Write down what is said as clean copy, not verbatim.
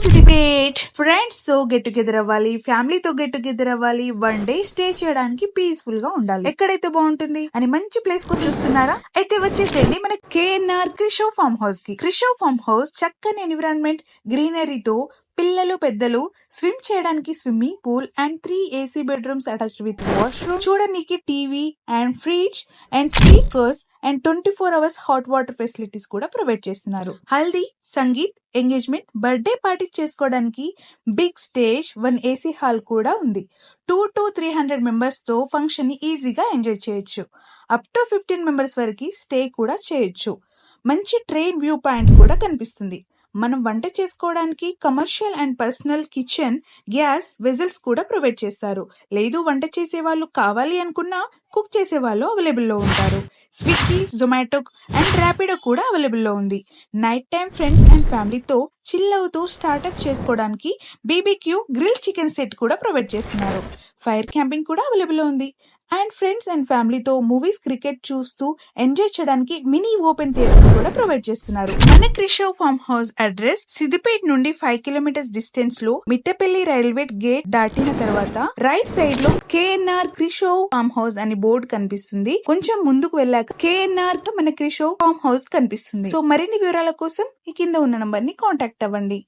Siddipet friends తో get together అవ్వాలి, ఫ్యామిలీతో గెట్ టుగెదర్ అవ్వాలి, వన్ డే స్టే చేయడానికి పీస్ఫుల్ గా ఉండాలి. ఎక్కడైతే బాగుంటుంది అని మంచి ప్లేస్ కు చూస్తున్నారా? అయితే వచ్చేసేయండి మన కేఎన్ఆర్ క్రిషో ఫార్మ్ హౌస్ కి. క్రిషో ఫార్మ్ హౌస్ చక్కని ఎన్విరాన్మెంట్, గ్రీనరీతో పిల్లలు పెద్దలు స్విమ్ చేయడానికి swimming pool and 3 AC bedrooms attached with washroom, చూడడానికి TV and fridge and speakers and 24 hours hot water facilities కూడా ప్రొవైడ్ చేస్తున్నారు. Haldi, sangeet, engagement, birthday party చేసుకోవడానికి బిగ్ స్టేజ్, 1 AC హాల్ కూడా ఉంది. 2 to 300 మెంబర్స్ తో ఫంక్షన్ ని ఈజీగా ఎంజాయ్ చేయొచ్చు. అప్ టు 15 మెంబర్స్ వరకు స్టే కూడా చేయొచ్చు. మంచి ట్రైన్ వ్యూ పాయింట్ కూడా కనిపిస్తుంది. మనం వంట చేసుకోవడానికి commercial and personal kitchen, gas vessels కూడా ప్రొవైడ్ చేస్తారు. లేదు వంట చేసే వాళ్ళు కావాలి అనుకున్నా కుక్ చేసే వాళ్ళు అవైలబుల్ లో ఉంటారు. స్విగ్గీ, జొమాటో అండ్ ర్యాపిడో కూడా అవైలబుల్ లో ఉంది. నైట్ టైం ఫ్రెండ్స్ అండ్ ఫ్యామిలీతో చిల్ అవుతూ స్టార్టర్ చేసుకోవడానికి బీబీక్యూ గ్రిల్ చికెన్ సెట్ కూడా ప్రొవైడ్ చేస్తున్నారు. ఫైర్ క్యాంపింగ్ కూడా అవైలబుల్ లో ఉంది. అండ్ ఫ్రెండ్స్ అండ్ ఫ్యామిలీతో మూవీస్, క్రికెట్ చూస్తూ ఎంజాయ్ చేయడానికి మినీ ఓపెన్ థియేటర్ కూడా ప్రొవైడ్ చేస్తున్నారు. మన Krishna farm house address Siddipet నుండి 5 kilometers డిస్టెన్స్ లో మిట్టపల్లి రైల్వే గేట్ దాటిన తర్వాత రైట్ సైడ్ లో కేఎన్ఆర్ క్రిషో ఫార్మ్ హౌస్ అని బోర్డు కనిపిస్తుంది. కొంచెం ముందుకు వెళ్ళాక కేఎన్ఆర్ మన క్రిషో ఫార్మ్ హౌస్ కనిపిస్తుంది. సో మరిన్ని వివరాల కోసం ఈ కింద ఉన్న నంబర్ ని కాంటాక్ట్ అవ్వండి.